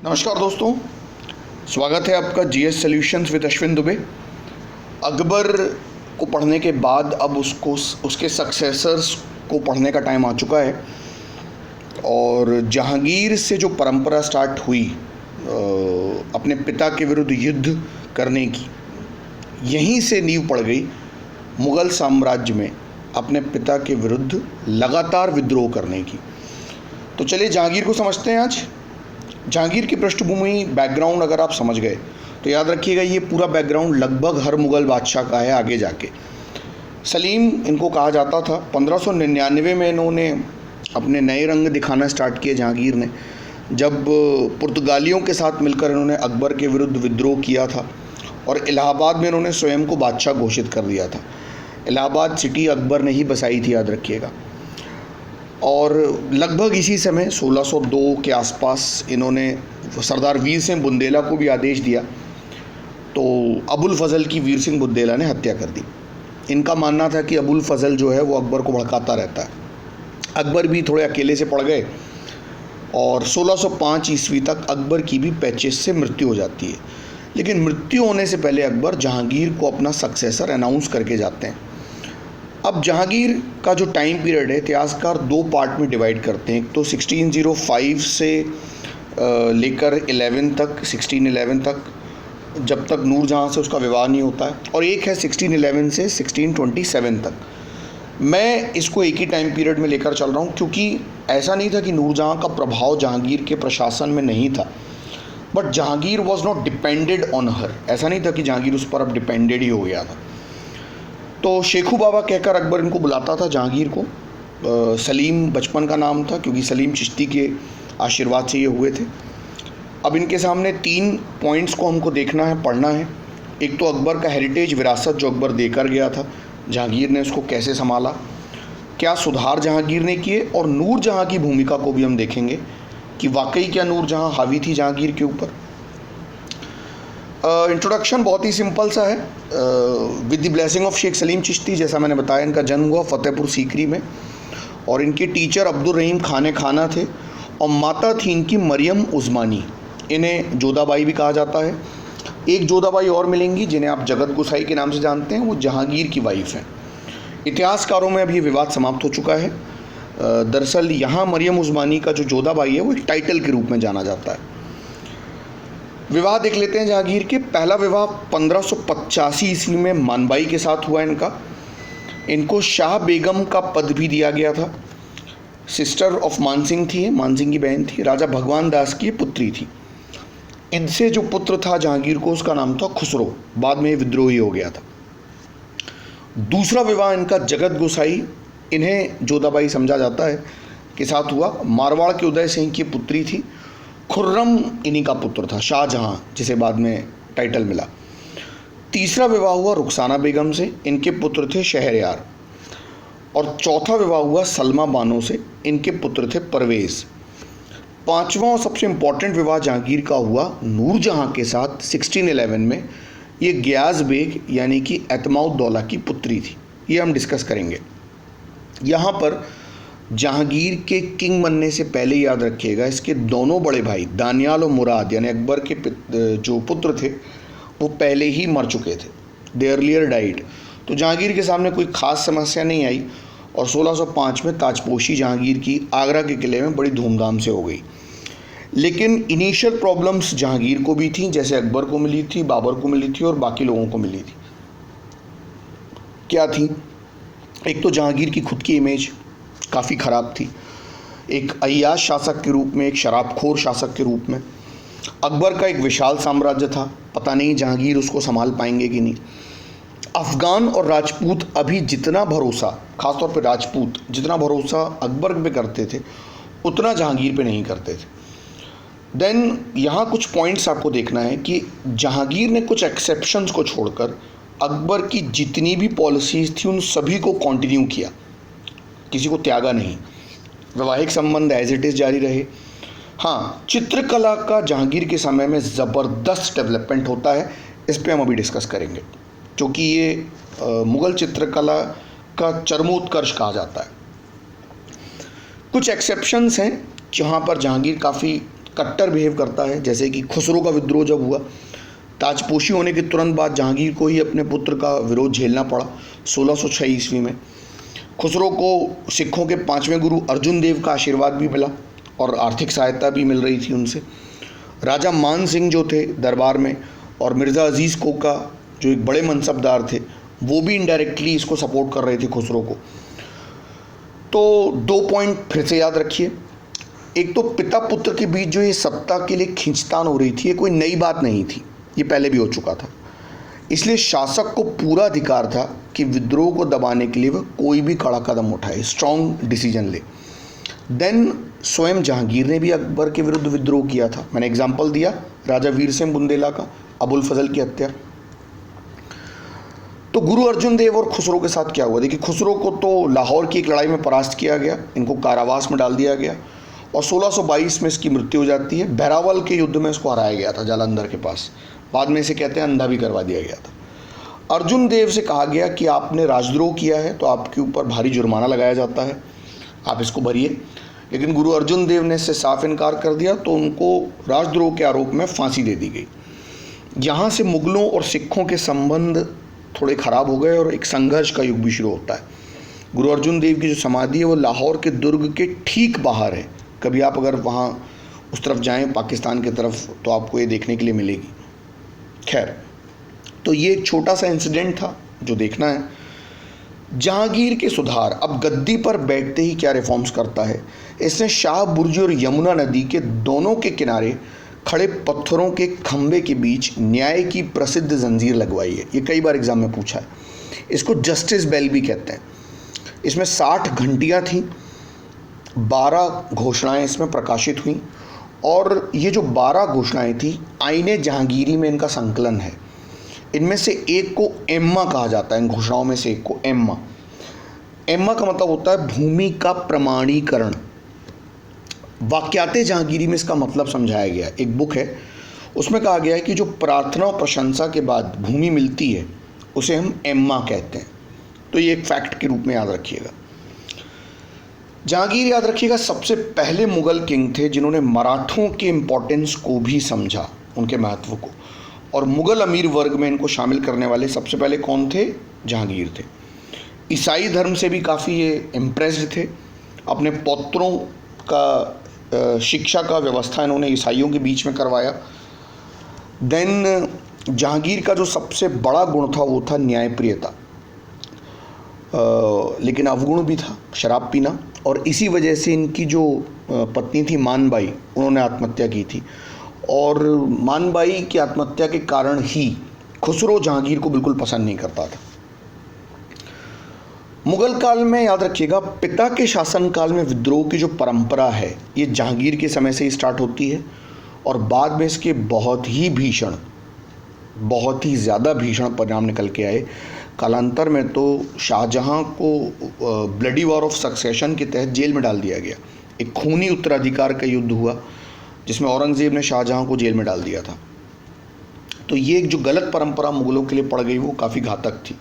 नमस्कार दोस्तों, स्वागत है आपका GS solutions with Ashwin Dubey. Akbar को पढ़ने के बाद अब उसके सक्सेसर्स को पढ़ने का टाइम आ चुका है। और जहांगीर से जो परंपरा स्टार्ट हुई अपने पिता के विरुद्ध युद्ध करने की, यहीं से नींव पड़ गई मुग़ल साम्राज्य में अपने पिता के विरुद्ध लगातार विद्रोह करने की। तो चलिए जहांगीर को समझते हैं आज। जहांगीर की पृष्ठभूमि बैकग्राउंड अगर आप समझ गए तो याद रखिएगा ये पूरा बैकग्राउंड लगभग हर मुग़ल बादशाह का है। आगे जाके सलीम इनको कहा जाता था। 1599 में इन्होंने अपने नए रंग दिखाना स्टार्ट किए जहांगीर ने, जब पुर्तगालियों के साथ मिलकर इन्होंने अकबर के विरुद्ध विद्रोह किया था और इलाहाबाद में इन्होंने स्वयं को बादशाह घोषित कर दिया था। इलाहाबाद सिटी अकबर ने ही बसाई थी, याद रखिएगा। और लगभग इसी समय 1602 के आसपास इन्होंने सरदार वीर सिंह बुंदेला को भी आदेश दिया, तो अबुल फजल की वीर सिंह बुंदेला ने हत्या कर दी। इनका मानना था कि अबुल फजल जो है वो अकबर को भड़काता रहता है। अकबर भी थोड़े अकेले से पड़ गए और 1605 ईस्वी तक अकबर की भी पेचिश से मृत्यु हो जाती है। लेकिन मृत्यु होने से पहले अकबर जहांगीर को अपना सक्सेसर अनाउंस करके जाते हैं। अब जहांगीर का जो टाइम पीरियड है इतिहासकार दो पार्ट में डिवाइड करते हैं। एक तो 1605 से लेकर 1611 तक, जब तक नूरजहाँ से उसका विवाह नहीं होता है, और एक है 1611 से 1627 तक। मैं इसको एक ही टाइम पीरियड में लेकर चल रहा हूँ क्योंकि ऐसा नहीं था कि नूरजहाँ का प्रभाव जहांगीर के प्रशासन में नहीं था, but Jahangir was not depended on her. ऐसा नहीं था कि जहांगीर उस पर अब डिपेंडेड ही हो गया था। तो शेखू बाबा कहकर अकबर इनको बुलाता था जहांगीर को। सलीम बचपन का नाम था क्योंकि सलीम चिश्ती के आशीर्वाद से ये हुए थे। अब इनके सामने 3 पॉइंट्स को हमको देखना है, पढ़ना है। एक तो अकबर का हेरिटेज, विरासत जो अकबर देकर गया था, जहांगीर ने उसको कैसे संभाला, क्या सुधार जहांगीर ने किए, और नूरजहाँ की भूमिका को भी हम देखेंगे कि वाकई क्या नूरजहाँ हावी थी जहांगीर के ऊपर। इंट्रोडक्शन बहुत ही सिंपल सा है। With the blessing of Sheikh Salim Chishti, जैसा मैंने बताया, इनका जन्म हुआ फतेहपुर सीकरी में और इनके टीचर अब्दुल रहीम खाने खाना थे और माता थी इनकी मरियम उस्मानी। इन्हें जोधाबाई भी कहा जाता है। एक जोधाबाई और मिलेंगी जिन्हें आप जगत गोसाई के नाम से जानते हैं, वो जहांगीर की वाइफ हैं। इतिहासकारों में अब ये विवाद समाप्त हो चुका है। दरअसल यहाँ मरियम उस्मानी का जो जोधाबाई है वो एक टाइटल के रूप में जाना जाता है। विवाह देख लेते हैं जहांगीर के। पहला विवाह 1585 ईस्वी में मानबाई के साथ हुआ इनका। इनको शाह बेगम का पद भी दिया गया था। सिस्टर ऑफ मानसिंह थी, मानसिंह की बहन थी। राजा भगवान दास की पुत्री थी। इनसे जो पुत्र था जहांगीर को, उसका नाम था खुसरो। बाद में विद्रोही हो गया था। दूसरा विवाह इनका जगत गोसाई, इन्हें जोधाबाई समझा जाता है, के साथ हुआ। मारवाड़ के उदय सिंह की पुत्री थी। खुर्रम इन्हीं का पुत्र था, शाहजहाँ, जिसे बाद में टाइटल मिला। तीसरा विवाह हुआ रुखसाना बेगम से, इनके पुत्र थे शहरयार। और चौथा विवाह हुआ सलमा बानो से, इनके पुत्र थे परवेज़। पांचवा और सबसे इम्पॉर्टेंट विवाह जहांगीर का हुआ नूरजहाँ के साथ 1611 में। ये गियास बेग यानी कि एतमाउद्दौला की पुत्री थी। ये हम डिस्कस करेंगे। यहाँ पर जहांगीर के किंग बनने से पहले याद रखिएगा, इसके दोनों बड़े भाई दानियाल और मुराद यानी अकबर के जो पुत्र थे वो पहले ही मर चुके थे। दे अर्लियर डाइड। तो जहांगीर के सामने कोई ख़ास समस्या नहीं आई और 1605 में ताजपोशी जहांगीर की आगरा के किले में बड़ी धूमधाम से हो गई। लेकिन इनिशियल प्रॉब्लम्स जहांगीर को भी थी, जैसे अकबर को मिली थी, बाबर को मिली थी और बाकी लोगों को मिली थी। क्या थी? एक तो जहांगीर की खुद की इमेज काफ़ी ख़राब थी। एक अय्याश शासक के रूप में, एक शराबखोर शासक के रूप में। अकबर का एक विशाल साम्राज्य था, पता नहीं जहांगीर उसको संभाल पाएंगे कि नहीं। अफ़गान और राजपूत अभी जितना भरोसा, ख़ासतौर पे राजपूत जितना भरोसा अकबर पे करते थे उतना जहांगीर पे नहीं करते थे। देन यहाँ कुछ पॉइंट्स आपको देखना है कि जहांगीर ने कुछ एक्सेप्शंस को छोड़कर अकबर की जितनी भी पॉलिसीज़ थी उन सभी को कंटिन्यू किया, किसी को त्यागा नहीं। वैवाहिक संबंध एज इट इज़ जारी रहे। हाँ, चित्रकला का जहांगीर के समय में ज़बरदस्त डेवलपमेंट होता है, इस पे हम अभी डिस्कस करेंगे, क्योंकि ये मुग़ल चित्रकला का चरमोत्कर्ष कहा जाता है। कुछ एक्सेप्शंस हैं जहाँ पर जहांगीर काफ़ी कट्टर बिहेव करता है। जैसे कि खुसरो का विद्रोह जब हुआ, ताजपोशी होने के तुरंत बाद जहांगीर को ही अपने पुत्र का विरोध झेलना पड़ा 1606 ईस्वी में। खुसरो को सिखों के 5वें गुरु अर्जुन देव का आशीर्वाद भी मिला और आर्थिक सहायता भी मिल रही थी उनसे। राजा मान सिंह जो थे दरबार में और मिर्ज़ा अजीज़ कोका जो एक बड़े मनसबदार थे, वो भी इनडायरेक्टली इसको सपोर्ट कर रहे थे खुसरो को। तो 2 पॉइंट फिर से याद रखिए। एक तो पिता पुत्र के बीच जो ये सत्ता के लिए खींचतान हो रही थी, ये कोई नई बात नहीं थी, ये पहले भी हो चुका था। इसलिए शासक को पूरा अधिकार था कि विद्रोह को दबाने के लिए वह कोई भी कड़ा कदम उठाए, स्ट्रॉन्ग डिसीजन ले। देन स्वयं जहांगीर ने भी अकबर के विरुद्ध विद्रोह किया था। मैंने एग्जाम्पल दिया राजा वीर सिंह बुंदेला का, अबुल फजल की हत्या। तो गुरु अर्जुन देव और खुसरो के साथ क्या हुआ? देखिए, खुसरो को तो लाहौर की एक लड़ाई में परास्त किया गया, इनको कारावास में डाल दिया गया और 1622 में इसकी मृत्यु हो जाती है। बहरावल के युद्ध में इसको हराया गया था जालंधर के पास, बाद में इसे कहते हैं अंधा भी करवा दिया गया था। अर्जुन देव से कहा गया कि आपने राजद्रोह किया है तो आपके ऊपर भारी जुर्माना लगाया जाता है, आप इसको भरिए। लेकिन गुरु अर्जुन देव ने इससे साफ इनकार कर दिया तो उनको राजद्रोह के आरोप में फांसी दे दी गई। यहाँ से मुगलों और सिखों के संबंध थोड़े ख़राब हो गए और एक संघर्ष का युग भी शुरू होता है। गुरु अर्जुन देव की जो समाधि है वो लाहौर के दुर्ग के ठीक बाहर है। कभी आप अगर वहाँ उस तरफ जाएं पाकिस्तान की तरफ तो आपको ये देखने के लिए मिलेगी। खैर, तो ये एक छोटा सा इंसिडेंट था जो देखना है। जहांगीर के सुधार, अब गद्दी पर बैठते ही क्या रिफॉर्म्स करता है। इसने शाह बुर्ज और यमुना नदी के दोनों के किनारे खड़े पत्थरों के खंभे के बीच न्याय की प्रसिद्ध जंजीर लगवाई है। ये कई बार एग्जाम में पूछा है। इसको जस्टिस बेल भी कहते हैं। इसमें 60 घंटियाँ थीं, 12 घोषणाएं इसमें प्रकाशित हुई और ये जो 12 घोषणाएं थी आईने जहांगीरी में इनका संकलन है। इनमें से एक को एम्मा कहा जाता है, इन घोषणाओं में से एक को एम्मा। एम्मा का मतलब होता है भूमि का प्रमाणीकरण। वाक्याते जहांगीरी में इसका मतलब समझाया गया। एक बुक है, उसमें कहा गया है कि जो प्रार्थना और प्रशंसा के बाद भूमि मिलती है उसे हम एम्मा कहते हैं। तो ये एक फैक्ट के रूप में याद रखिएगा। जहांगीर, याद रखिएगा, सबसे पहले मुगल किंग थे जिन्होंने मराठों के इम्पोर्टेंस को भी समझा, उनके महत्व को, और मुगल अमीर वर्ग में इनको शामिल करने वाले सबसे पहले कौन थे? जहांगीर थे। ईसाई धर्म से भी काफ़ी ये इम्प्रेस्ड थे। अपने पौत्रों का शिक्षा का व्यवस्था इन्होंने ईसाइयों के बीच में करवाया। देन जहांगीर का जो सबसे बड़ा गुण था वो था न्यायप्रियता, लेकिन अवगुण भी था, शराब पीना। और इसी वजह से इनकी जो पत्नी थी मानबाई, उन्होंने आत्महत्या की थी। और मानबाई की आत्महत्या के कारण ही खुसरो जहांगीर को बिल्कुल पसंद नहीं करता था। मुगल काल में, याद रखिएगा, पिता के शासनकाल में विद्रोह की जो परंपरा है ये जहांगीर के समय से ही स्टार्ट होती है और बाद में इसके बहुत ही ज़्यादा भीषण परिणाम निकल के आए। कालांतर में तो शाहजहां को ब्लडी वॉर ऑफ सक्सेशन के तहत जेल में डाल दिया गया। एक खूनी उत्तराधिकार का युद्ध हुआ जिसमें औरंगज़ेब ने शाहजहां को जेल में डाल दिया था। तो ये एक जो गलत परंपरा मुगलों के लिए पड़ गई वो काफ़ी घातक थी।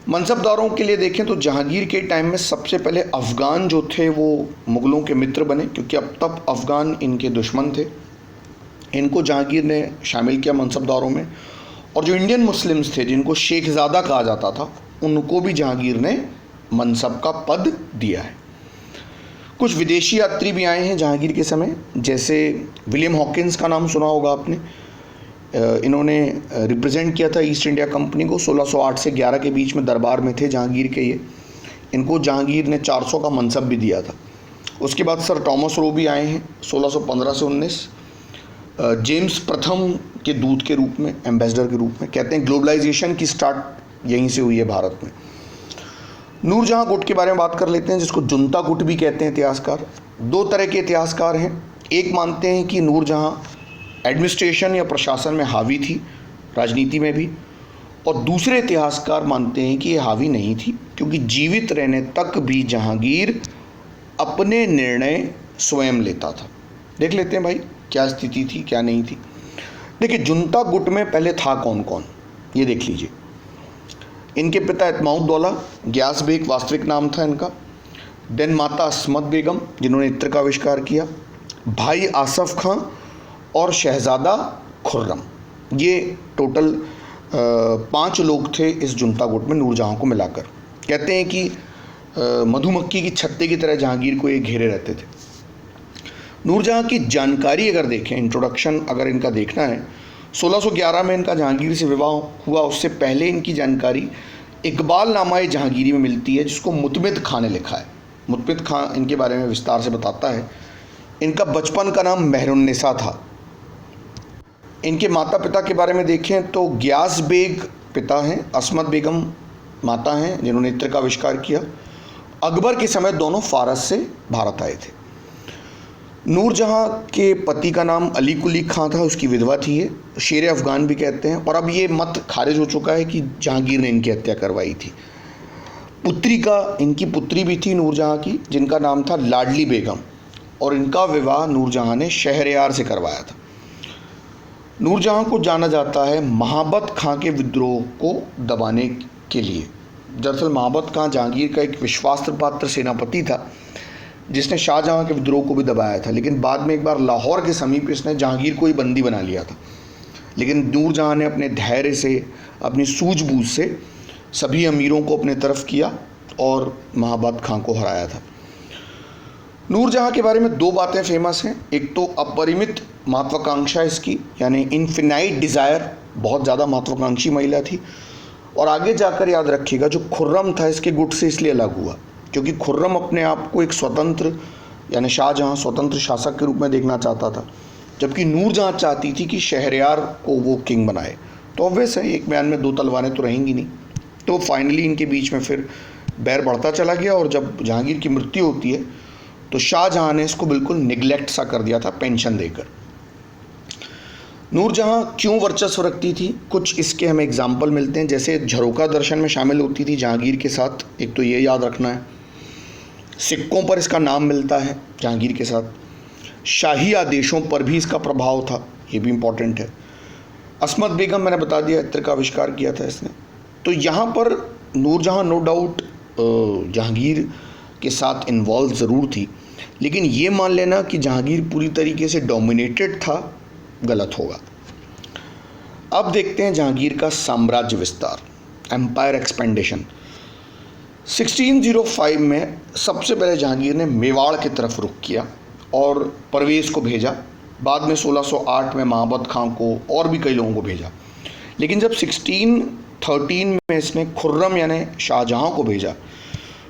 मनसबदारों के लिए देखें तो जहांगीर के टाइम में सबसे पहले अफ़गान जो थे वो मुगलों के मित्र बने, क्योंकि अब तक अफ़गान इनके दुश्मन थे। इनको जहांगीर ने शामिल किया मनसबदारों में। और जो इंडियन मुस्लिम्स थे जिनको शेखज़ादा कहा जाता था, उनको भी जहांगीर ने मनसब का पद दिया है। कुछ विदेशी यात्री भी आए हैं जहांगीर के समय, जैसे विलियम हॉकिंस का नाम सुना होगा आपने। इन्होंने रिप्रेजेंट किया था ईस्ट इंडिया कंपनी को। 1608 से 11 के बीच में दरबार में थे जहांगीर के ये। इनको जहांगीर ने 400 का मनसब भी दिया था। उसके बाद सर टॉमस रो भी आए हैं 1615 से 19, जेम्स प्रथम के दूत के रूप में, एम्बेसडर के रूप में। कहते हैं ग्लोबलाइजेशन की स्टार्ट यहीं से हुई है भारत में। नूरजहां गुट के बारे में बात कर लेते हैं, जिसको जुनता गुट भी कहते हैं इतिहासकार। 2 तरह के इतिहासकार हैं। एक मानते हैं कि नूरजहां एडमिनिस्ट्रेशन या प्रशासन में हावी थी, राजनीति में भी, और दूसरे इतिहासकार मानते हैं कि ये हावी नहीं थी, क्योंकि जीवित रहने तक भी जहांगीर अपने निर्णय स्वयं लेता था। देख लेते हैं भाई क्या स्थिति थी क्या नहीं थी। देखिए, जुनता गुट में पहले था कौन कौन, ये देख लीजिए। इनके पिता इत्माउद्दौला ग्यास बेग वास्तविक नाम था इनका। देन माता अस्मत बेगम जिन्होंने इत्र का आविष्कार किया। भाई आसफ खां और शहज़ादा खुर्रम। ये टोटल 5 लोग थे इस जुनता गुट में नूरजहाँ को मिलाकर। कहते हैं कि मधुमक्खी की छत्ते की तरह जहांगीर को ये घेरे रहते थे। नूरजहाँ की जानकारी अगर देखें, इंट्रोडक्शन अगर इनका देखना है, 1611 में इनका जहांगीर से विवाह हुआ। उससे पहले इनकी जानकारी इकबाल नामा जहांगीरी में मिलती है, जिसको मुतमिद खां ने लिखा है। मुतमिद खां इनके बारे में विस्तार से बताता है। इनका बचपन का नाम मेहरुन्निसा था। इनके माता पिता के बारे में देखें तो गियास बेग पिता हैं, असमत बेगम माता हैं जिन्होंने इत्र का आविष्कार किया। अकबर के समय दोनों फारस से भारत आए थे। नूरजहाँ के पति का नाम अली कुली खां था, उसकी विधवा थी ये, शेर अफ़गान भी कहते हैं। और अब ये मत खारिज हो चुका है कि जहांगीर ने इनकी हत्या करवाई थी। इनकी पुत्री भी थी नूरजहाँ की, जिनका नाम था लाडली बेगम, और इनका विवाह नूरजहाँ ने शहरयार से करवाया था। नूरजहाँ को जाना जाता है महाबत खां के विद्रोह को दबाने के लिए। दरअसल महाबत खां जहांगीर का एक विश्वास पात्र सेनापति था, जिसने शाहजहाँ के विद्रोह को भी दबाया था। लेकिन बाद में एक बार लाहौर के समीप इसने जहांगीर को ही बंदी बना लिया था। लेकिन नूरजहाँ ने अपने धैर्य से, अपनी सूझबूझ से सभी अमीरों को अपने तरफ किया और महाबत खां को हराया था। नूरजहाँ के बारे में 2 बातें फेमस हैं। एक तो अपरिमित महत्वाकांक्षा इसकी, यानी इन्फिनाइट डिज़ायर, बहुत ज़्यादा महत्वाकांक्षी महिला थी। और आगे जाकर याद रखिएगा, जो खुर्रम था इसके गुट से इसलिए अलग हुआ क्योंकि खुर्रम अपने आप को एक स्वतंत्र, यानी शाहजहाँ स्वतंत्र शासक के रूप में देखना चाहता था, जबकि नूरजहाँ चाहती थी कि शहरयार को वो किंग बनाए। तो ऑब्वियस है, एक म्यान में 2 तलवारें तो रहेंगी नहीं। तो फाइनली इनके बीच में फिर बैर बढ़ता चला गया। और जब जहांगीर की मृत्यु होती है तो शाहजहाँ ने इसको बिल्कुल निगलेक्ट सा कर दिया था पेंशन देकर। नूरजहाँ क्यों वर्चस्व रखती थी, कुछ इसके हमें एग्जाम्पल मिलते हैं। जैसे झरोका दर्शन में शामिल होती थी जहांगीर के साथ, एक तो ये याद रखना है। सिक्कों पर इसका नाम मिलता है जहांगीर के साथ। शाही आदेशों पर भी इसका प्रभाव था, ये भी इम्पॉर्टेंट है। असमत बेगम मैंने बता दिया, इत्र का आविष्कार किया था इसने। तो यहाँ पर नूरजहाँ नो डाउट जहांगीर के साथ इन्वॉल्व ज़रूर थी, लेकिन ये मान लेना कि जहांगीर पूरी तरीके से डोमिनेटेड था, गलत होगा। अब देखते हैं जहांगीर का साम्राज्य विस्तार, एम्पायर एक्सपेंडेशन। 1605 में सबसे पहले जहांगीर ने मेवाड़ की तरफ रुख किया और परवेज़ को भेजा। बाद में 1608 में महाबत खां को और भी कई लोगों को भेजा। लेकिन जब 1613 में इसने खुर्रम यानी शाहजहाँ को भेजा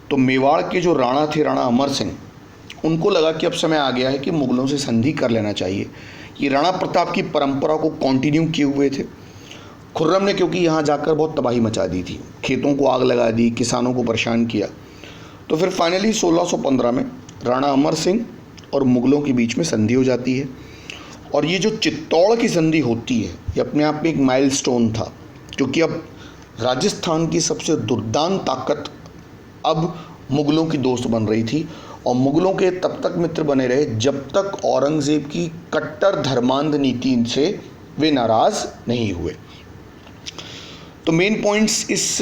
तो मेवाड़ के जो राणा थे, राणा अमर सिंह, उनको लगा कि अब समय आ गया है कि मुग़लों से संधि कर लेना चाहिए। ये राणा प्रताप की परंपरा को कंटिन्यू किए हुए थे। खुर्रम ने क्योंकि यहाँ जाकर बहुत तबाही मचा दी थी, खेतों को आग लगा दी, किसानों को परेशान किया। तो फिर फाइनली 1615 में राणा अमर सिंह और मुग़लों के बीच में संधि हो जाती है। और ये जो चित्तौड़ की संधि होती है, ये अपने आप में एक माइलस्टोन था, क्योंकि अब राजस्थान की सबसे दुर्दान ताकत अब मुग़लों की दोस्त बन रही थी। और मुग़लों के तब तक मित्र बने रहे जब तक औरंगज़ेब की कट्टर धर्मांध नीति से वे नाराज़ नहीं हुए। तो मेन पॉइंट्स इस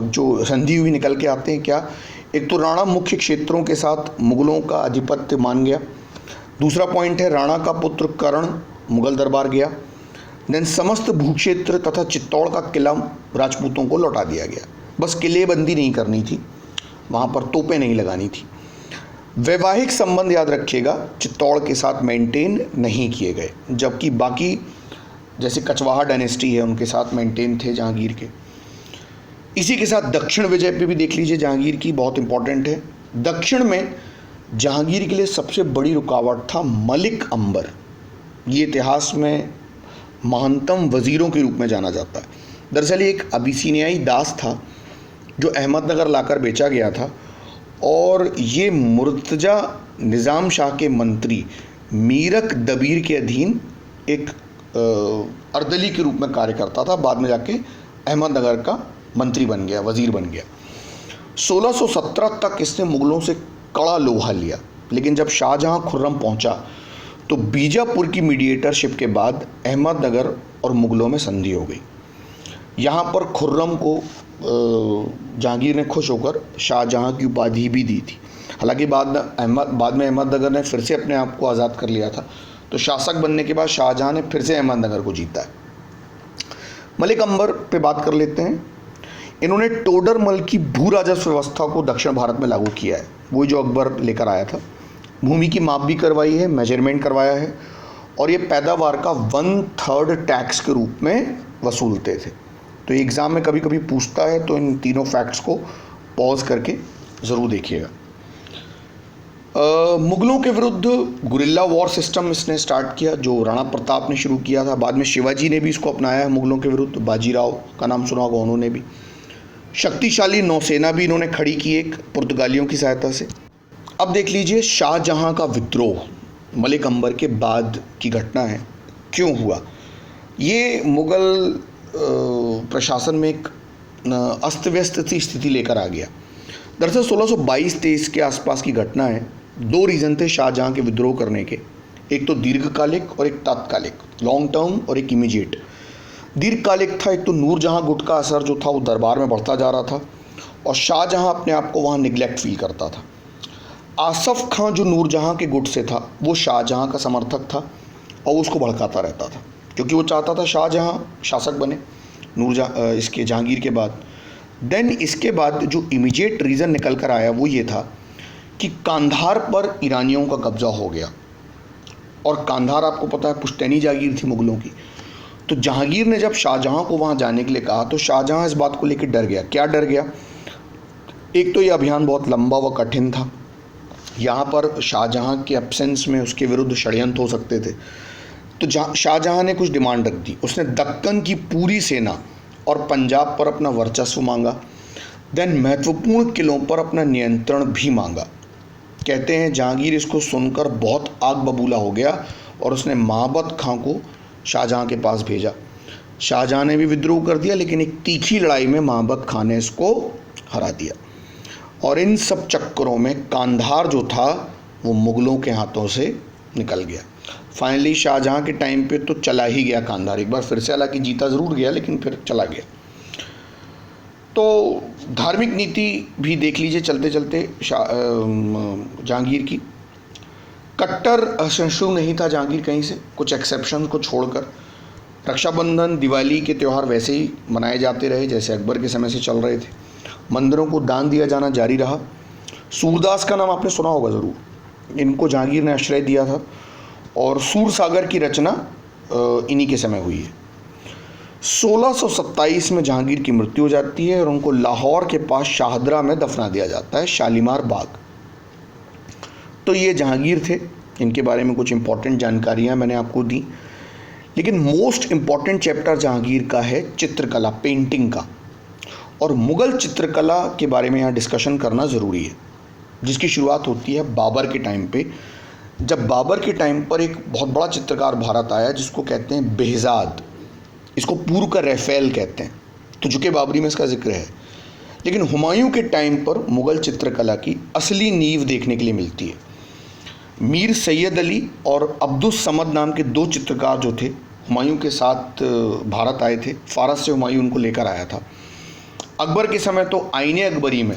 जो संधि हुई निकल के आते हैं क्या। एक तो राणा मुख्य क्षेत्रों के साथ मुग़लों का आधिपत्य मान गया। दूसरा पॉइंट है राणा का पुत्र कर्ण मुग़ल दरबार गया। देन समस्त भूक्षेत्र तथा चित्तौड़ का किला राजपूतों को लौटा दिया गया। बस किलेबंदी नहीं करनी थी, वहाँ पर तोपें नहीं लगानी थी। वैवाहिक संबंध याद रखिएगा चित्तौड़ के साथ मेंटेन नहीं किए गए, जबकि बाकी जैसे कछवाहा डायनेस्टी है उनके साथ मेंटेन थे जहांगीर के। इसी के साथ दक्षिण विजय पे भी देख लीजिए जहांगीर की, बहुत इंपॉर्टेंट है। दक्षिण में जहांगीर के लिए सबसे बड़ी रुकावट था मलिक अंबर। ये इतिहास में महानतम वज़ीरों के रूप में जाना जाता है। दरअसल एक अबिसिनियाई दास था जो अहमदनगर लाकर बेचा गया था, और ये मुर्तज़ा निज़ाम शाह के मंत्री मीरक दबीर के अधीन एक अर्दली के रूप में कार्य करता था। बाद में जाके अहमदनगर का मंत्री बन गया, वज़ीर बन गया। 1617 तक इसने मुग़लों से कड़ा लोहा लिया, लेकिन जब शाहजहाँ खुर्रम पहुंचा तो बीजापुर की मीडिएटरशिप के बाद अहमदनगर और मुग़लों में संधि हो गई। यहाँ पर खुर्रम को जहांगीर ने खुश होकर शाहजहाँ की उपाधि भी दी थी। हालांकि बाद में अहमदनगर ने फिर से अपने आप को आज़ाद कर लिया था। तो शासक बनने के बाद शाहजहाँ ने फिर से अहमदनगर को जीता है। मलिक अंबर पे बात कर लेते हैं। इन्होंने टोडरमल की भू राजस्व व्यवस्था को दक्षिण भारत में लागू किया है, वही जो अकबर लेकर आया था। भूमि की माप भी करवाई है, मेजरमेंट करवाया है, और ये पैदावार का 1/3 टैक्स के रूप में वसूलते थे। तो एग्ज़ाम में कभी कभी पूछता है, तो इन तीनों फैक्ट्स को पॉज करके ज़रूर देखिएगा। मुग़लों के विरुद्ध गुरिल्ला वॉर सिस्टम इसने स्टार्ट किया, जो राणा प्रताप ने शुरू किया था। बाद में शिवाजी ने भी इसको अपनाया है मुग़लों के विरुद्ध, बाजीराव का नाम सुना होगा उन्होंने भी। शक्तिशाली नौसेना भी इन्होंने खड़ी की एक पुर्तगालियों की सहायता से। अब देख लीजिए शाहजहाँ का विद्रोह मलिक अंबर के बाद की घटना है, क्यों हुआ। ये मुग़ल प्रशासन में एक अस्त व्यस्त सी स्थिति लेकर आ गया। दरअसल 1622-23 के आसपास की घटना है। 2 रीज़न थे शाहजहाँ के विद्रोह करने के, एक तो दीर्घकालिक और एक तात्कालिक, लॉन्ग टर्म और एक इमीडिएट। दीर्घकालिक था, एक तो नूरजहाँ गुट का असर जो था वो दरबार में बढ़ता जा रहा था, और शाहजहाँ अपने आप को वहाँ निगलेक्ट फील करता था। आसफ़ खां जो नूरजहाँ के गुट से था, वो शाहजहाँ का समर्थक था और उसको भड़काता रहता था, क्योंकि वो चाहता था शाहजहाँ शासक बने इसके जहांगीर के बाद। देन इसके बाद जो इमीडिएट रीज़न निकल कर आया वो ये था कि कांधार पर ईरानियों का कब्ज़ा हो गया, और कांधार आपको पता है पुश्तैनी जागीर थी मुग़लों की। तो जहांगीर ने जब शाहजहाँ को वहाँ जाने के लिए कहा, तो शाहजहाँ इस बात को लेकर डर गया। क्या डर गया? एक तो ये अभियान बहुत लंबा व कठिन था, यहाँ पर शाहजहाँ के एब्सेंस में उसके विरुद्ध षड्यंत्र हो सकते थे। तो शाहजहाँ ने कुछ डिमांड रख दी। उसने दक्कन की पूरी सेना और पंजाब पर अपना वर्चस्व मांगा। देन महत्वपूर्ण किलों पर अपना नियंत्रण भी मांगा। कहते हैं जहांगीर इसको सुनकर बहुत आग बबूला हो गया और उसने महाबत खां को शाहजहाँ के पास भेजा। शाहजहाँ ने भी विद्रोह कर दिया, लेकिन एक तीखी लड़ाई में महाबत खां ने इसको हरा दिया, और इन सब चक्करों में कांधार जो था वो मुग़लों के हाथों से निकल गया। फाइनली शाहजहाँ के टाइम पे तो चला ही गया कांधार, एक बार फिर से, हालांकि जीता ज़रूर गया लेकिन फिर चला गया। तो धार्मिक नीति भी देख लीजिए चलते चलते जहांगीर की। कट्टर असहिष्णु नहीं था जहांगीर कहीं से, कुछ एक्सेप्शन को छोड़कर। रक्षाबंधन, दिवाली के त्यौहार वैसे ही मनाए जाते रहे जैसे अकबर के समय से चल रहे थे। मंदिरों को दान दिया जाना जारी रहा। सूरदास का नाम आपने सुना होगा ज़रूर, इनको जहांगीर ने आश्रय दिया था, और सूरसागर की रचना इन्हीं के समय हुई है। 1627 में जहांगीर की मृत्यु हो जाती है और उनको लाहौर के पास शाहदरा में दफना दिया जाता है, शालीमार बाग। तो ये जहांगीर थे, इनके बारे में कुछ इंपॉर्टेंट जानकारियाँ मैंने आपको दी। लेकिन मोस्ट इम्पॉर्टेंट चैप्टर जहांगीर का है चित्रकला, पेंटिंग का, और मुग़ल चित्रकला के बारे में यहाँ डिस्कशन करना ज़रूरी है, जिसकी शुरुआत होती है बाबर के टाइम पे। जब बाबर के टाइम पर एक बहुत बड़ा चित्रकार भारत आया जिसको कहते हैं बेहज़ाद, इसको पूर्व का रफ़ेल कहते हैं, तो जो कि बाबरी में इसका जिक्र है। लेकिन हुमायूं के टाइम पर मुग़ल चित्रकला की असली नींव देखने के लिए मिलती है। मीर सैयद अली और अब्दुस समद नाम के 2 चित्रकार जो थे हुमायूं के साथ भारत आए थे, फ़ारस से हुमायूं उनको लेकर आया था। अकबर के समय तो आईने अकबरी में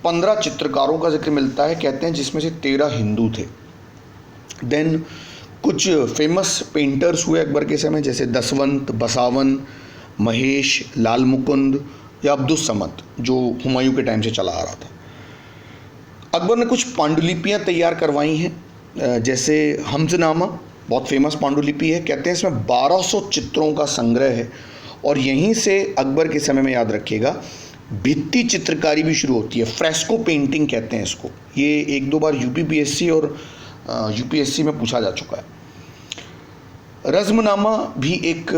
15 चित्रकारों का जिक्र मिलता है, कहते हैं, जिसमें से 13 हिंदू थे। देन कुछ फेमस पेंटर्स हुए अकबर के समय, जैसे दसवंत, बसावन, महेश, लाल मुकुंद या अब्दुस समद, जो हुमायूं के टाइम से चला आ रहा था। अकबर ने कुछ पांडुलिपियाँ तैयार करवाई हैं, जैसे हमजनामा बहुत फेमस पांडुलिपि है, कहते हैं इसमें 1200 चित्रों का संग्रह है, और यहीं से अकबर के समय में, याद रखिएगा, भित्ति चित्रकारी भी शुरू होती है। फ्रेस्को पेंटिंग कहते हैं इसको। ये 1-2 बार यूपीपीएससी और यूपीएससी में पूछा जा चुका है। रज़्मनामा भी एक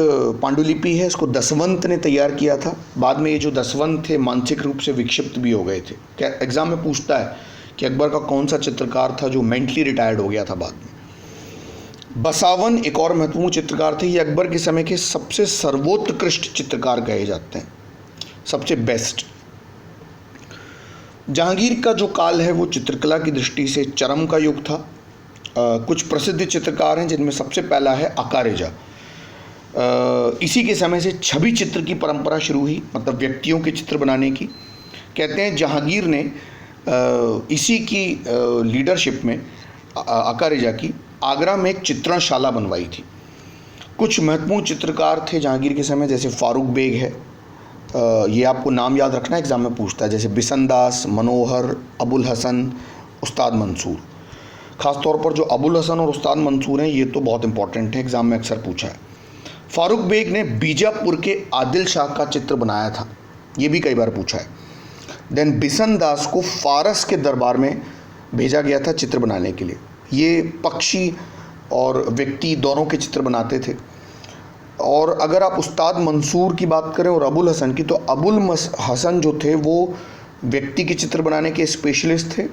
पांडुलिपि है, इसको दसवंत ने तैयार किया था। बाद में ये जो दसवंत थे मानसिक रूप से विक्षिप्त भी हो गए थे। क्या एग्ज़ाम में पूछता है कि अकबर का कौन सा चित्रकार था जो मेंटली रिटायर्ड हो गया था बाद में। बसावन एक और महत्वपूर्ण चित्रकार थे। ये अकबर के समय के सबसे सर्वोत्कृष्ट चित्रकार कहे जाते हैं, सबसे बेस्ट। जहांगीर का जो काल है वो चित्रकला की दृष्टि से चरम का युग था। कुछ प्रसिद्ध चित्रकार हैं जिनमें सबसे पहला है अकारेजा। इसी के समय से छवि चित्र की परंपरा शुरू हुई, मतलब व्यक्तियों के चित्र बनाने की। कहते हैं जहांगीर ने इसी की लीडरशिप में आका रज़ा की आगरा में एक चित्रणशाला बनवाई थी। कुछ महत्वपूर्ण चित्रकार थे जहांगीर के समय, जैसे फारूक बेग है, ये आपको नाम याद रखना एग्ज़ाम में पूछता है, जैसे बिसनदास, मनोहर, अबुल हसन, उस्ताद मंसूर। ख़ास तौर पर जो अबुल हसन और उस्ताद मंसूर हैं ये तो बहुत इंपॉर्टेंट है, एग्ज़ाम में अक्सर पूछा है। फारूक बेग ने बीजापुर के आदिल शाह का चित्र बनाया था, ये भी कई बार पूछा है। देन बिसनदास को फारस के दरबार में भेजा गया था चित्र बनाने के लिए। ये पक्षी और व्यक्ति दोनों के चित्र बनाते थे। और अगर आप उस्ताद मंसूर की बात करें और अबुल हसन की, तो अबुल हसन जो थे वो व्यक्ति के चित्र बनाने के स्पेशलिस्ट थे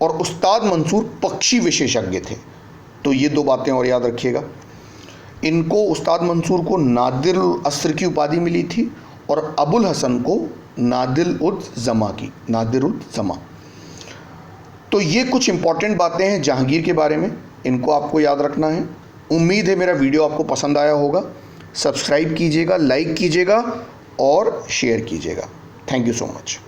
और उस्ताद मंसूर पक्षी विशेषज्ञ थे। तो ये दो बातें और याद रखिएगा। इनको उस्ताद मंसूर को नादिर अस्र की उपाधि मिली थी और अबुल हसन को नादिर उद ज़मा। तो ये कुछ इंपॉर्टेंट बातें हैं जहांगीर के बारे में, इनको आपको याद रखना है। उम्मीद है मेरा वीडियो आपको पसंद आया होगा। सब्सक्राइब कीजिएगा, लाइक कीजिएगा और शेयर कीजिएगा। Thank you so much.